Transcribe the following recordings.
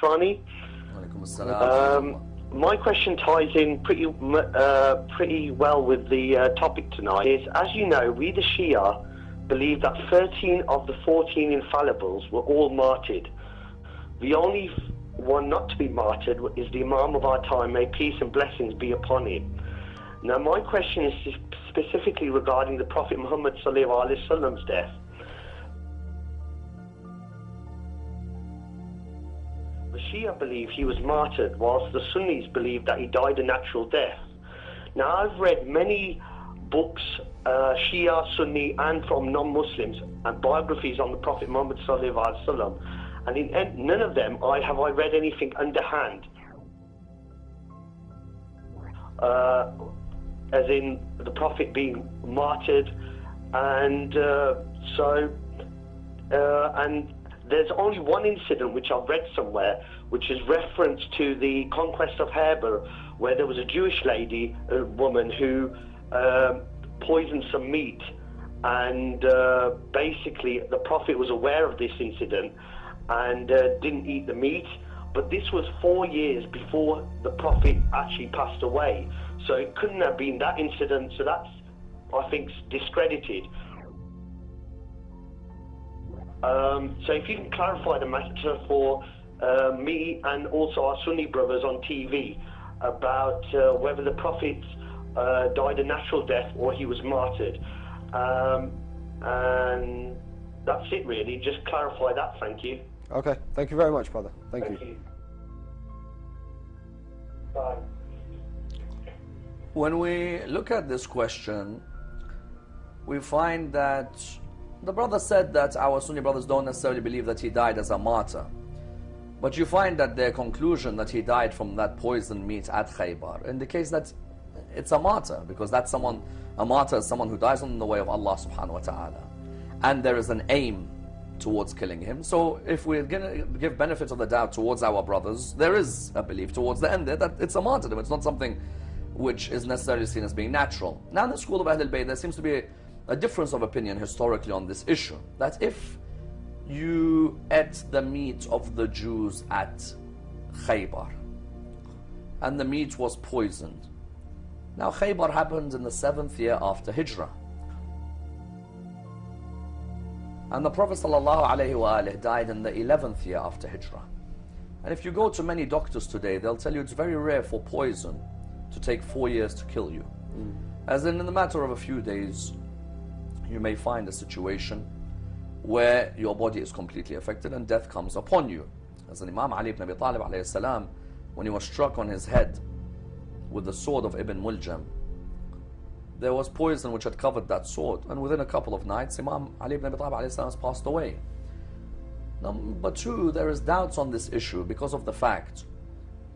Nakshawani. My question ties in pretty well with the topic tonight. Is, as you know, we the Shia believe that 13 of the 14 infallibles were all martyred. The only one not to be martyred is the Imam of our time, may peace and blessings be upon him. Now my question is specifically regarding the Prophet Muhammad sallallahu alaihi wasallam's death. The Shia believe he was martyred, whilst the Sunnis believe that he died a natural death. Now I've read many books, Shia, Sunni and from non-Muslims, and biographies on the Prophet Muhammad sallallahu alaihi wasallam, and in none of them have I read anything underhand. As in the Prophet being martyred, and and there's only one incident which I've read somewhere, which is reference to the conquest of Khaybar, where there was a Jewish lady, a woman, who poisoned some meat, and basically the Prophet was aware of this incident and didn't eat the meat. But this was 4 years before the Prophet actually passed away, so it couldn't have been that incident. So that's, I think, discredited. So if you can clarify the matter for me and also our Sunni brothers on TV about whether the Prophet died a natural death or he was martyred, and that's it really. Just clarify that. Thank you. Okay, thank you very much, brother. Thank you. Bye. When we look at this question, we find that the brother said that our Sunni brothers don't necessarily believe that he died as a martyr. But you find that their conclusion that he died from that poisoned meat at Khaybar indicates that it's a martyr, because that's someone, a martyr is someone who dies on the way of Allah subhanahu wa ta'ala. And there is an aim towards killing him. So if we're going to give benefit of the doubt towards our brothers, there is a belief towards the end there that it's a martyrdom. It's not something which is necessarily seen as being natural. Now in the school of Ahlul Bayt, there seems to be a difference of opinion historically on this issue, that if you ate the meat of the Jews at Khaybar and the meat was poisoned. Now Khaybar happened in the 7th year after Hijrah, and the Prophet ﷺ died in the 11th year after Hijrah. And if you go to many doctors today, they'll tell you it's very rare for poison to take 4 years to kill you. As in the matter of a few days, you may find a situation where your body is completely affected and death comes upon you. As an Imam Ali ibn Abi Talib alayhi salam, when he was struck on his head with the sword of Ibn Muljam, there was poison which had covered that sword, and within a couple of nights Imam Ali ibn Abi Talib alayhi salam has passed away. Number two, there is doubts on this issue because of the fact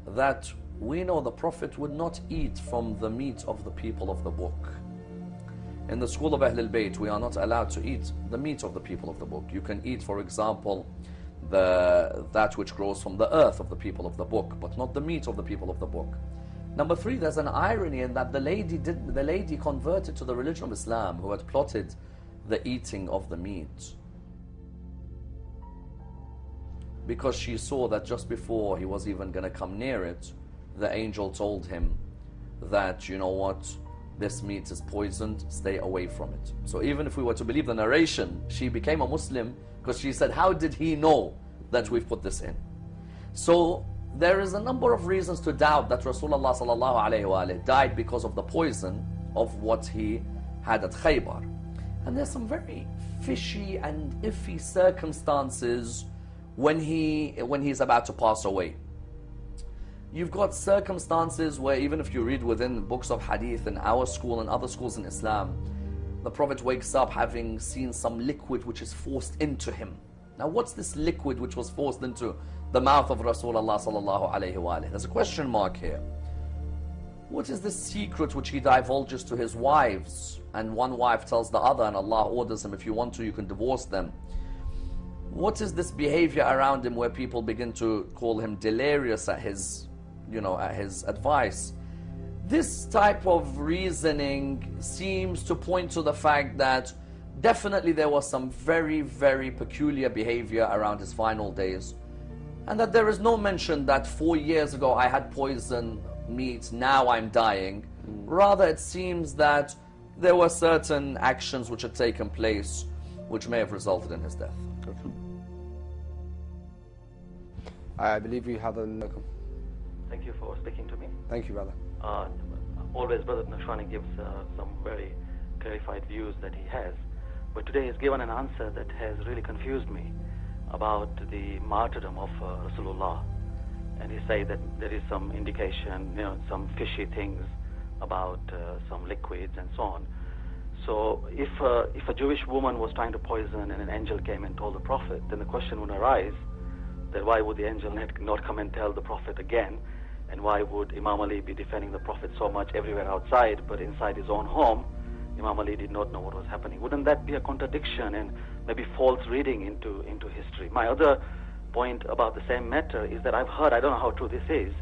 that we know the Prophet would not eat from the meat of the people of the book. In the school of Ahlul Bayt, we are not allowed to eat the meat of the people of the book. You can eat, for example, that which grows from the earth of the people of the book, but not the meat of the people of the book. Number three, there's an irony in that the lady converted to the religion of Islam who had plotted the eating of the meat, because she saw that just before he was even going to come near it, the angel told him that, you know what, this meat is poisoned, stay away from it. So even if we were to believe the narration, she became a Muslim because she said, how did he know that we've put this in? So there is a number of reasons to doubt that Rasulullah sallallahu alayhi wa died because of the poison of what he had at Khaybar. And there's some very fishy and iffy circumstances when he's about to pass away. You've got circumstances where even if you read within books of hadith in our school and other schools in Islam, the Prophet wakes up having seen some liquid which is forced into him. Now what's this liquid which was forced into the mouth of Rasulullah sallallahu alayhi wa There's a question mark here. What is the secret which he divulges to his wives, and one wife tells the other, and Allah orders him, if you want to, you can divorce them? What is this behavior around him where people begin to call him delirious at his advice? This type of reasoning seems to point to the fact that definitely there was some very, very peculiar behavior around his final days. and that there is no mention that 4 years ago I had poisoned meat, now I'm dying. Rather, it seems that there were certain actions which had taken place which may have resulted in his death. Okay. I believe you have a... Thank you for speaking to me. Thank you, brother. Always Brother Nakshawani gives some very clarified views that he has. But today he's given an answer that has really confused me about the martyrdom of Rasulullah. And he said that there is some indication, some fishy things about some liquids and so on. So if a Jewish woman was trying to poison and an angel came and told the Prophet, then the question would arise that why would the angel not come and tell the Prophet again? And why would Imam Ali be defending the Prophet so much everywhere outside, but inside his own home, Imam Ali did not know what was happening? Wouldn't that be a contradiction and maybe false reading into history? My other point about the same matter is that I've heard, I don't know how true this is,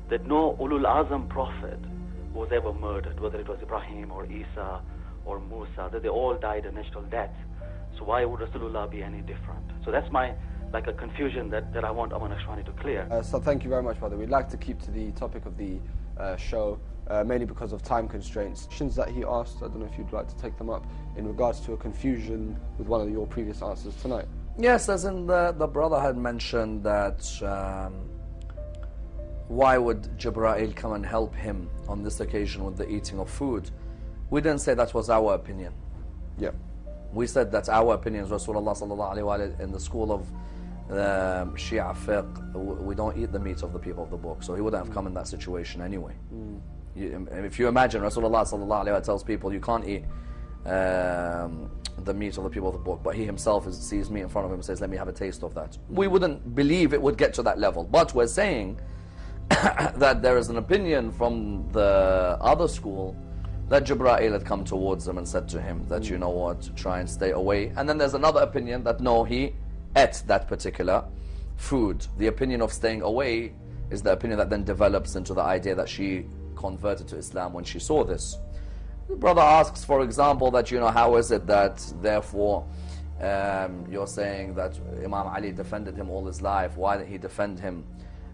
that no Ulul Azam prophet was ever murdered, whether it was Ibrahim or Isa or Musa, that they all died a natural death. So why would Rasulullah be any different? So that's a confusion that I want Ammar Nakshawani to clear. So thank you very much, brother. We'd like to keep to the topic of the show, mainly because of time constraints. Questions that he asked, I don't know if you'd like to take them up, in regards to a confusion with one of your previous answers tonight. Yes, as in the brother had mentioned that why would Jibreel come and help him on this occasion with the eating of food? We didn't say that was our opinion. Yeah. We said that our opinion is Rasulullah sallallahu alaihi wasallam in the school of Shia fiqh, we don't eat the meat of the people of the book, so he wouldn't have come in that situation anyway. If you imagine Rasulullah sallallahu alaihi wasallam tells people you can't eat the meat of the people of the book, but he himself sees meat in front of him and says, let me have a taste of that. We wouldn't believe it would get to that level, but we're saying that there is an opinion from the other school that Jibreel had come towards him and said to him that, you know what, try and stay away. And then there's another opinion that no, he ate that particular food. The opinion of staying away is the opinion that then develops into the idea that she converted to Islam when she saw this. The brother asks, for example, that, how is it that therefore you're saying that Imam Ali defended him all his life? Why did he defend him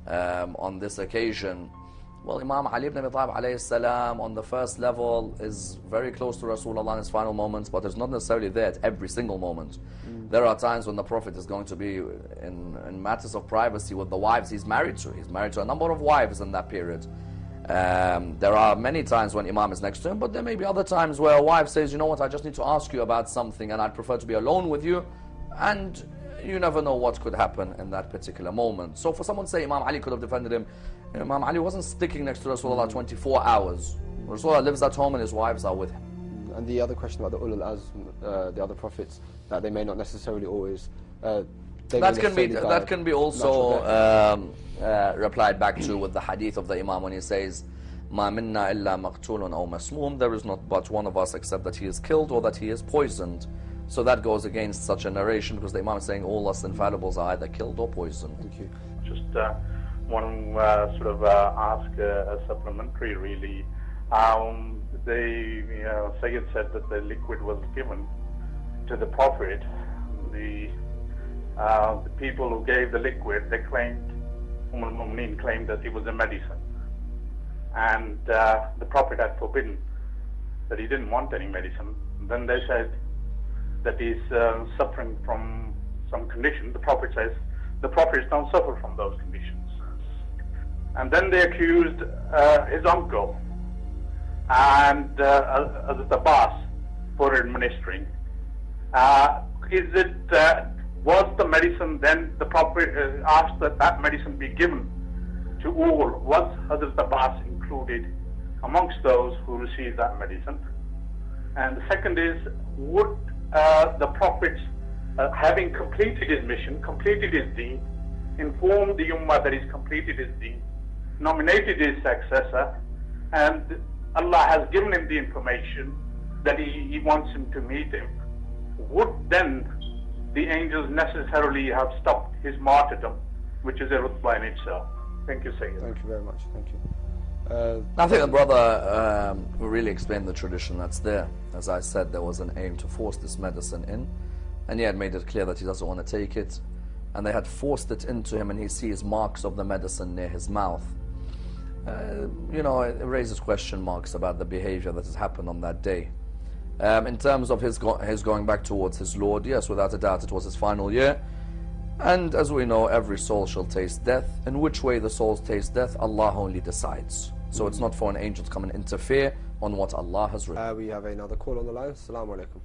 on this occasion? Well, Imam Ali ibn Abi Talib alayhi salam on the first level is very close to Rasulullah in his final moments, but it's not necessarily there at every single moment. There are times when the Prophet is going to be in matters of privacy with the wives he's married to. He's married to a number of wives in that period. There are many times when Imam is next to him, but there may be other times where a wife says, you know what, I just need to ask you about something and I'd prefer to be alone with you, and you never know what could happen in that particular moment. So for someone to say Imam Ali could have defended him, Imam Ali wasn't sticking next to Rasulullah 24 hours. Rasulullah lives at home and his wives are with him. And the other question about the Ulul Azm, the other prophets, that they may not necessarily always... that can be also replied back to with the hadith of the Imam when he says, مَا مِنَّا إِلَّا مَقْتُولٌ أَوْ مَسْمُومٌ, there is not but one of us except that he is killed or that he is poisoned. So that goes against such a narration, because the Imam is saying all us infallibles are either killed or poisoned. Thank you. Just one ask a supplementary really. Syed said that the liquid was given to the Prophet. The people who gave the liquid, they claimed, Umm claimed that it was a medicine. And the Prophet had forbidden that he didn't want any medicine. Then they said that he's suffering from some condition. The Prophet says the Prophets don't suffer from those conditions. And then they accused his uncle and Hazrat Abbas for administering. Was the medicine then, the Prophet asked that medicine be given to all? Was Hazrat Abbas included amongst those who received that medicine? And the second is, would the Prophet, having completed his mission, completed his deen, informed the Ummah that he's completed his deen, nominated his successor, and Allah has given him the information that he wants him to meet him, would then the angels necessarily have stopped his martyrdom, which is a rutbah in itself? Thank you, Sayyid. Thank you very much. Thank you. I think the brother really explained the tradition that's there. As I said, there was an aim to force this medicine in, and he had made it clear that he doesn't want to take it. and they had forced it into him, and he sees marks of the medicine near his mouth. You know, it raises question marks about the behavior that has happened on that day. In terms of his going back towards his Lord, yes, without a doubt, it was his final year. And as we know, every soul shall taste death. In which way the souls taste death, Allah only decides. So it's not for an angel to come and interfere on what Allah has written. We have another call on the line. Assalamu alaikum.